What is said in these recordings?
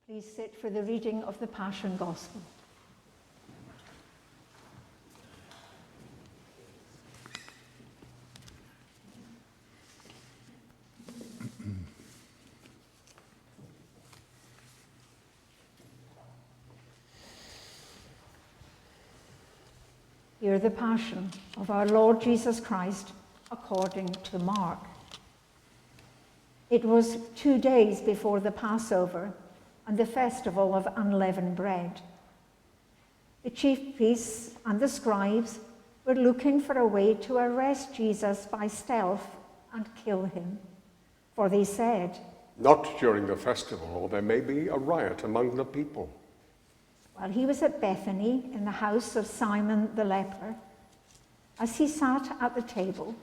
Please sit for the reading of the Passion Gospel. Hear the Passion of our Lord Jesus Christ according to Mark. It was 2 days before the Passover and the festival of unleavened bread. The chief priests and the scribes were looking for a way to arrest Jesus by stealth and kill him. For they said, "Not during the festival, or there may be a riot among the people." While he was at Bethany in the house of Simon the leper, as he sat at the table,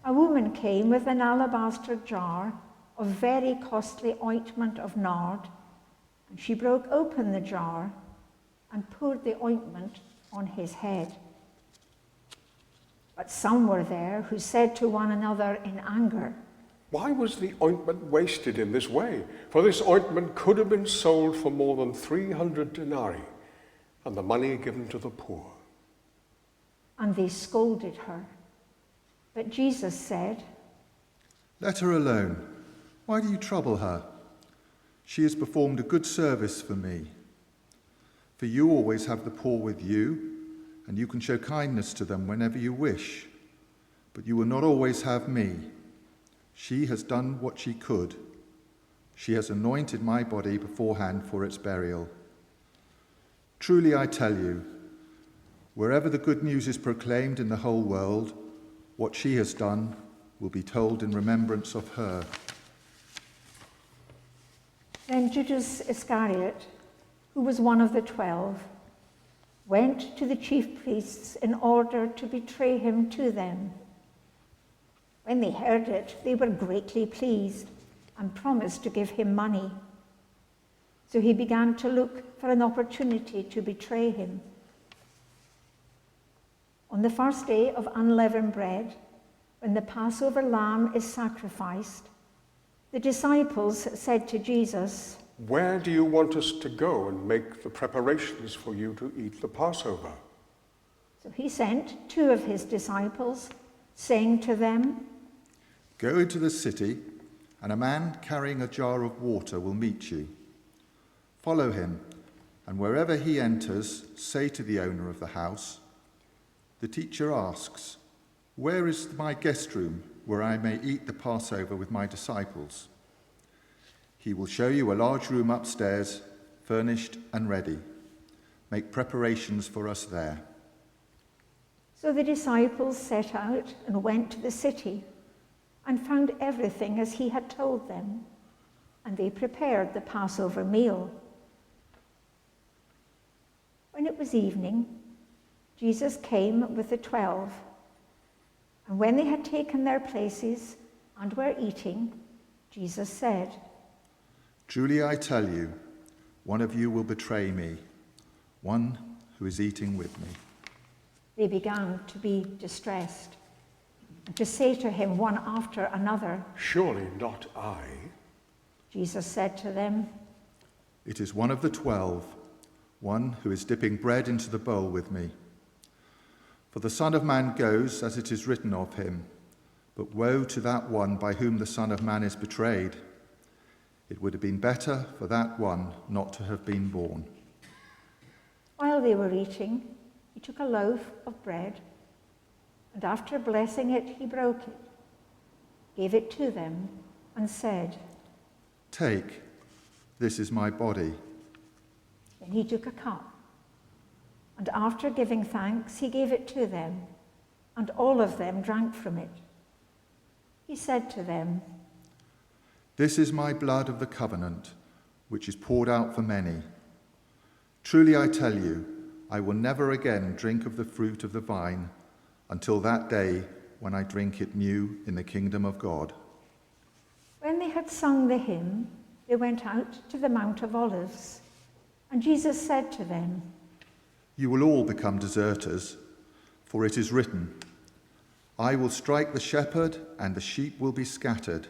a woman came with an alabaster jar of very costly ointment of nard, and she broke open the jar and poured the ointment on his head. But some were there who said to one another in anger, "Why was the ointment wasted in this way? For this ointment could have been sold for more than 300 denarii, and the money given to the poor." And they scolded her. But Jesus said, "Let her alone. Why do you trouble her? She has performed a good service for me. For you always have the poor with you, and you can show kindness to them whenever you wish. But you will not always have me. She has done what she could. She has anointed my body beforehand for its burial. Truly I tell you, wherever the good news is proclaimed in the whole world, what she has done will be told in remembrance of her." Then Judas Iscariot, who was one of the 12, went to the chief priests in order to betray him to them. When they heard it, they were greatly pleased and promised to give him money. So he began to look for an opportunity to betray him. On the first day of unleavened bread, when the Passover lamb is sacrificed, the disciples said to Jesus, "Where do you want us to go and make the preparations for you to eat the Passover?" So he sent 2 of his disciples, saying to them, "Go into the city, and a man carrying a jar of water will meet you. Follow him, and wherever he enters, say to the owner of the house, 'The teacher asks, where is my guest room where I may eat the Passover with my disciples?' He will show you a large room upstairs, furnished and ready. Make preparations for us there." So the disciples set out and went to the city and found everything as he had told them, and they prepared the Passover meal. When it was evening, Jesus came with the 12, and when they had taken their places and were eating, Jesus said, "Truly I tell you, one of you will betray me, one who is eating with me." They began to be distressed and to say to him one after another, "Surely not I." Jesus said to them, "It is one of the 12, one who is dipping bread into the bowl with me. For the Son of Man goes as it is written of him, but woe to that one by whom the Son of Man is betrayed. It would have been better for that one not to have been born." While they were eating, he took a loaf of bread, and after blessing it, he broke it, gave it to them, and said, "Take, this is my body." Then he took a cup, and after giving thanks, he gave it to them, and all of them drank from it. He said to them, "This is my blood of the covenant, which is poured out for many. Truly I tell you, I will never again drink of the fruit of the vine until that day when I drink it new in the kingdom of God." When they had sung the hymn, they went out to the Mount of Olives, and Jesus said to them, "You will all become deserters, for it is written, 'I will strike the shepherd, and the sheep will be scattered.'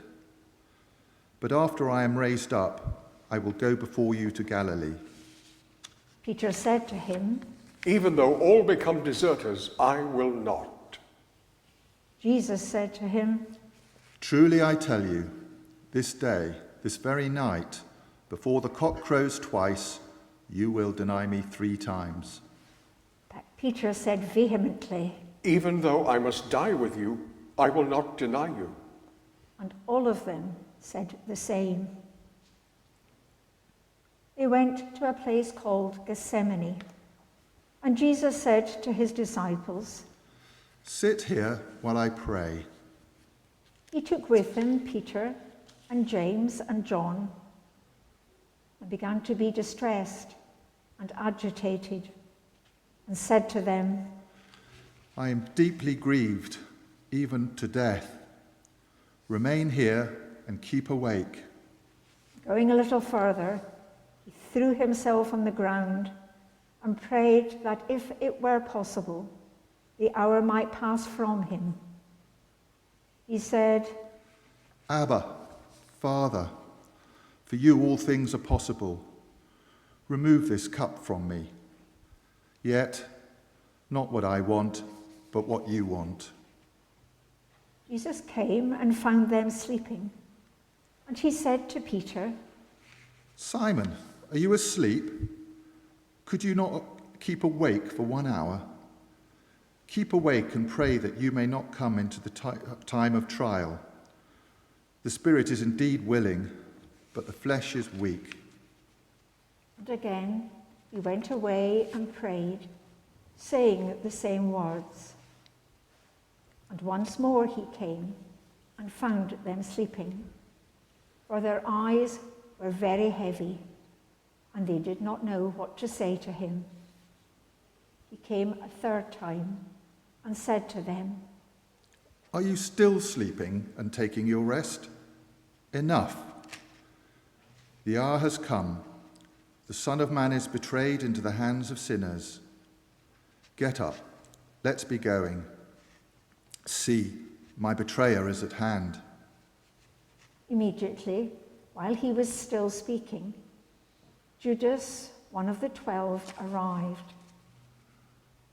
But after I am raised up, I will go before you to Galilee." Peter said to him, "Even though all become deserters, I will not." Jesus said to him, "Truly I tell you, this day, this very night, before the cock crows twice, you will deny me 3 times. But Peter said vehemently, "Even though I must die with you, I will not deny you." and all of them said the same. They went to a place called Gethsemane, and Jesus said to his disciples, Sit here while I pray." He took with him Peter and James and John and began to be distressed and agitated and said to them, "I am deeply grieved, even to death. Remain here and keep awake." Going a little further, he threw himself on the ground and prayed that if it were possible, the hour might pass from him. He said, "Abba, Father, for you all things are possible. Remove this cup from me. Yet, not what I want, but what you want." Jesus came and found them sleeping, and he said to Peter, "Simon, are you asleep? Could you not keep awake for 1 hour? Keep awake and pray that you may not come into the time of trial. The spirit is indeed willing, but the flesh is weak." And again he went away and prayed, saying the same words. And once more he came and found them sleeping, for their eyes were very heavy, and they did not know what to say to him. He came a 3rd time and said to them, "Are you still sleeping and taking your rest? Enough. The hour has come. The Son of Man is betrayed into the hands of sinners. Get up, let's be going. See, my betrayer is at hand." Immediately, while he was still speaking, Judas, one of the 12, arrived,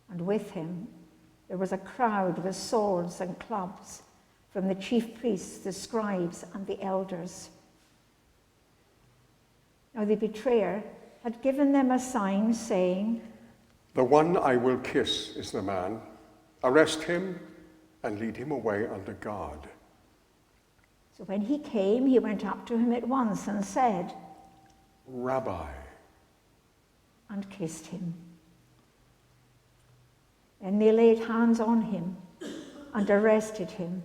and with him there was a crowd with swords and clubs from the chief priests, the scribes, and the elders. Now the betrayer had given them a sign, saying, "The one I will kiss is the man. Arrest him and lead him away under guard." So when he came, he went up to him at once and said, "Rabbi." and kissed him. Then they laid hands on him and arrested him.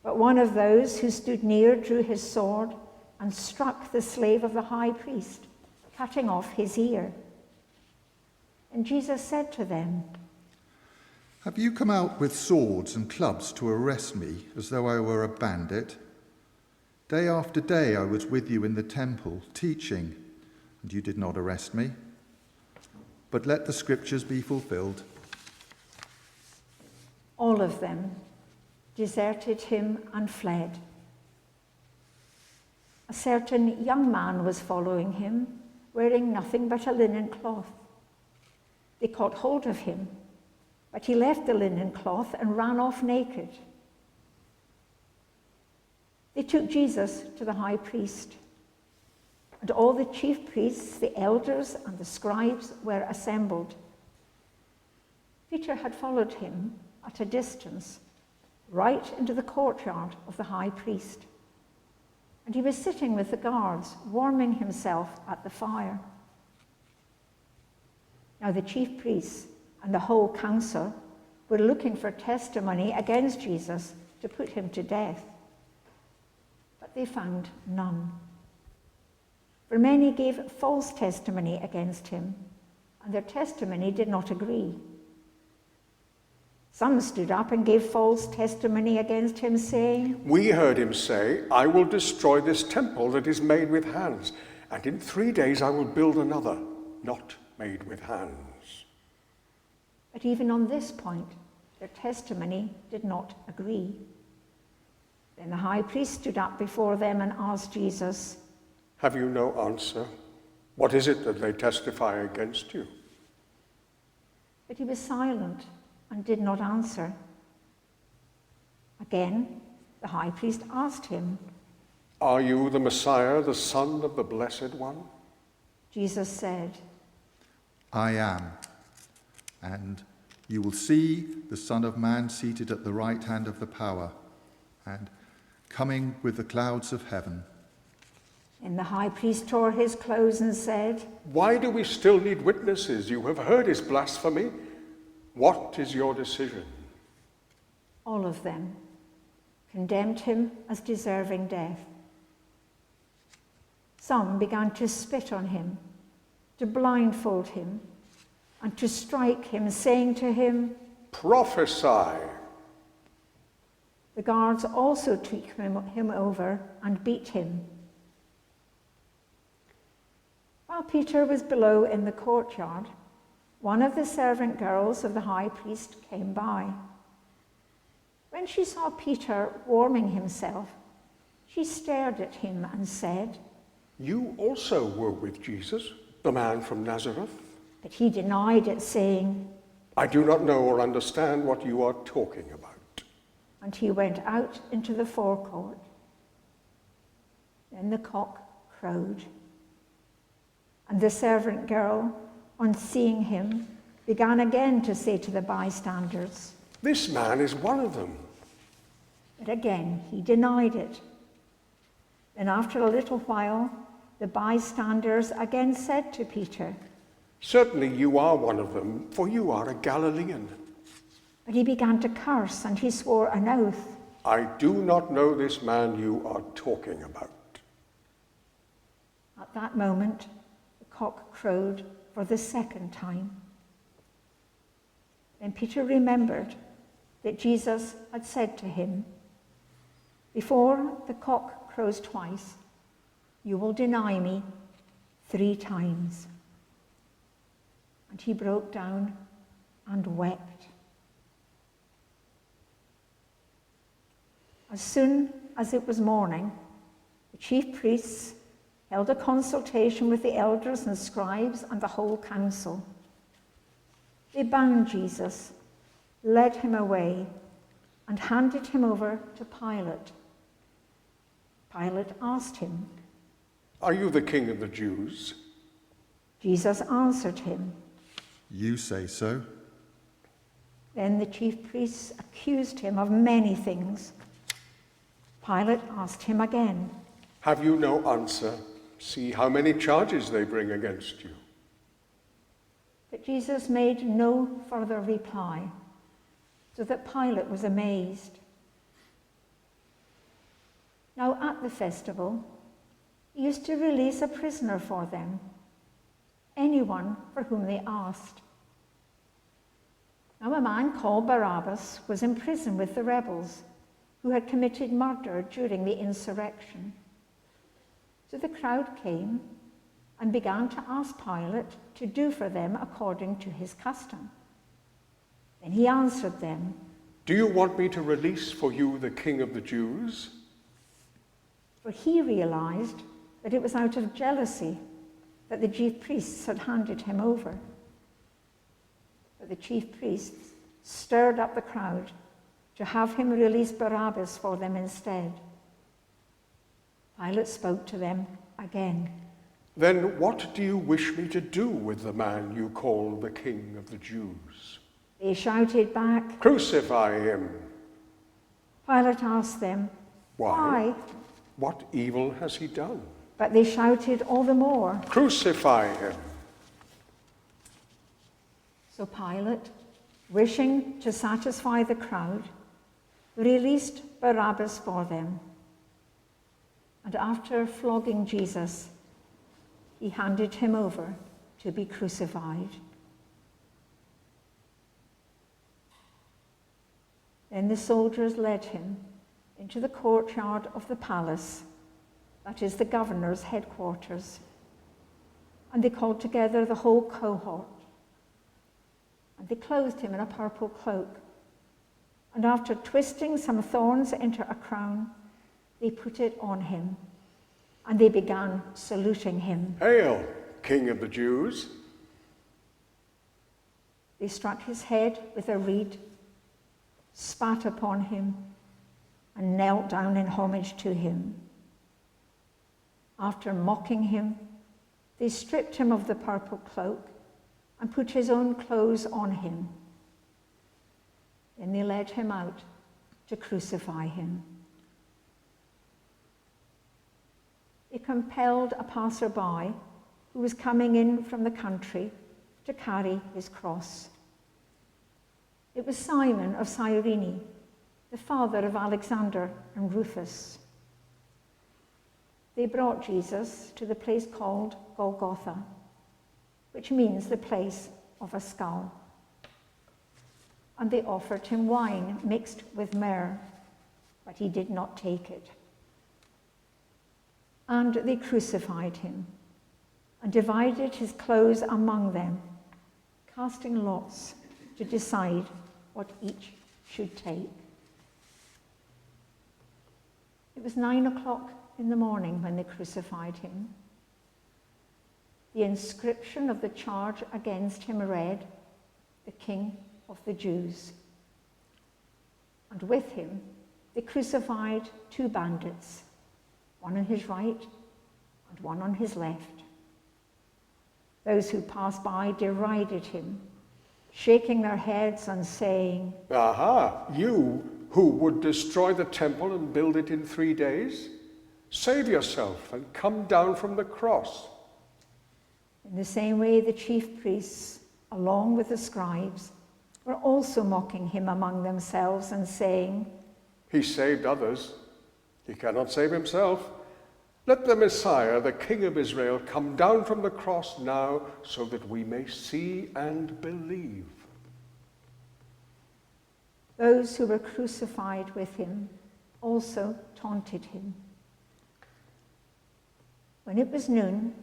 But one of those who stood near drew his sword and struck the slave of the high priest, cutting off his ear. And Jesus said to them, "Have you come out with swords and clubs to arrest me as though I were a bandit? Day after day I was with you in the temple, teaching, and you did not arrest me. But let the scriptures be fulfilled." All of them deserted him and fled. A certain young man was following him, wearing nothing but a linen cloth. They caught hold of him, but he left the linen cloth and ran off naked. They took Jesus to the high priest, and all the chief priests, the elders, and the scribes were assembled. Peter had followed him at a distance, right into the courtyard of the high priest, and he was sitting with the guards, warming himself at the fire. Now the chief priests and the whole council were looking for testimony against Jesus to put him to death, but they found none. For many gave false testimony against him, and their testimony did not agree. Some stood up and gave false testimony against him, saying, "We heard him say, 'I will destroy this temple that is made with hands, and in 3 days I will build another, not made with hands.'" But even on this point, their testimony did not agree. Then the high priest stood up before them and asked Jesus, Have you no answer? What is it that they testify against you? But he was silent and did not answer. Again, the high priest asked him, Are you the Messiah, the Son of the Blessed One? Jesus said, I am. And you will see the Son of Man seated at the right hand of the power, and coming with the clouds of heaven. Then the high priest tore his clothes and said, Why do we still need witnesses? You have heard his blasphemy. What is your decision? all of them condemned him as deserving death. Some began to spit on him, to blindfold him, and to strike him, saying to him, Prophesy! The guards also took him over and beat him. While Peter was below in the courtyard, one of the servant girls of the high priest came by. When she saw Peter warming himself, she stared at him and said, You also were with Jesus, the man from Nazareth? But he denied it, saying, I do not know or understand what you are talking about. And he went out into the forecourt. Then the cock crowed. And the servant girl, on seeing him, began again to say to the bystanders, This man is one of them. But again he denied it. Then after a little while, the bystanders again said to Peter, Certainly you are one of them, for you are a Galilean. but he began to curse, and he swore an oath. I do not know this man you are talking about. At that moment, the cock crowed for the second time. Then Peter remembered that Jesus had said to him, Before the cock crows twice, you will deny me 3 times. And he broke down and wept. As soon as it was morning, the chief priests held a consultation with the elders and scribes and the whole council. They bound Jesus, led him away, and handed him over to Pilate. Pilate asked him, Are you the king of the Jews? Jesus answered him. You say so. Then the chief priests accused him of many things. Pilate asked him again, Have you no answer? See how many charges they bring against you. but Jesus made no further reply, so that Pilate was amazed. Now at the festival, he used to release a prisoner for them, anyone for whom they asked. Now a man called Barabbas was in prison with the rebels, who had committed murder during the insurrection. So the crowd came and began to ask Pilate to do for them according to his custom. Then he answered them, Do you want me to release for you the king of the Jews? for he realized that it was out of jealousy that the chief priests had handed him over. But the chief priests stirred up the crowd to have him release Barabbas for them instead. Pilate spoke to them again. Then what do you wish me to do with the man you call the king of the Jews? They shouted back. Crucify him. Pilate asked them, Why? What evil has he done? But they shouted all the more. Crucify him. So Pilate, wishing to satisfy the crowd, released Barabbas for them. And after flogging Jesus, he handed him over to be crucified. Then the soldiers led him into the courtyard of the palace, that is the governor's headquarters, and they called together the whole cohort. And they clothed him in a purple cloak, and after twisting some thorns into a crown, they put it on him. and they began saluting him. "Hail, King of the Jews!" They struck his head with a reed, spat upon him, and knelt down in homage to him. After mocking him, they stripped him of the purple cloak and put his own clothes on him. Then they led him out to crucify him. They compelled a passerby who was coming in from the country to carry his cross. It was Simon of Cyrene, the father of Alexander and Rufus. They brought Jesus to the place called Golgotha, which means the place of a skull. And they offered him wine mixed with myrrh, but he did not take it. And they crucified him and divided his clothes among them, casting lots to decide what each should take. It was 9 o'clock in the morning when they crucified him. The inscription of the charge against him read, "The King of the Jews." And with him they crucified 2 bandits, one on his right and one on his left. Those who passed by derided him, shaking their heads and saying, "Aha, you who would destroy the temple and build it in 3 days? Save yourself and come down from the cross." In the same way, the chief priests, along with the scribes, were also mocking him among themselves and saying, "He saved others. He cannot save himself. Let the Messiah, the King of Israel, come down from the cross now so that we may see and believe." Those who were crucified with him also taunted him. When it was noon,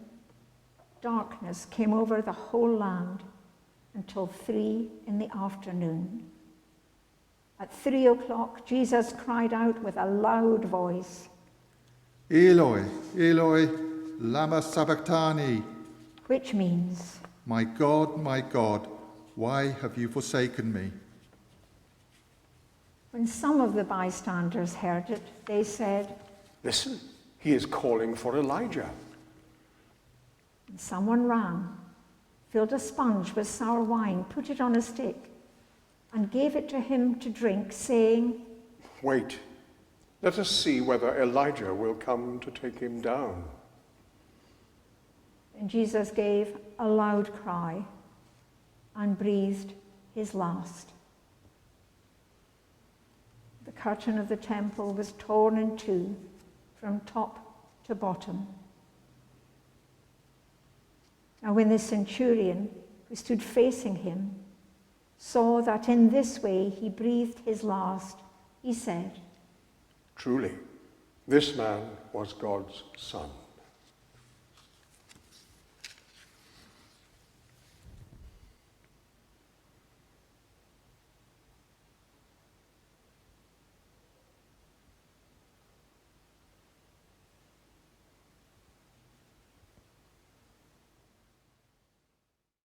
darkness came over the whole land until 3 in the afternoon. At 3 o'clock, Jesus cried out with a loud voice, Eloi, Eloi, lama sabachthani, which means, my God, why have you forsaken me? when some of the bystanders heard it, they said, "Listen, he is calling for Elijah." and someone ran, filled a sponge with sour wine, put it on a stick, and gave it to him to drink, saying, "Wait, let us see whether Elijah will come to take him down." And Jesus gave a loud cry and breathed his last. The curtain of the temple was torn in 2 from top to bottom. Now when the centurion who stood facing him saw that in this way he breathed his last, he said, Truly, this man was God's son.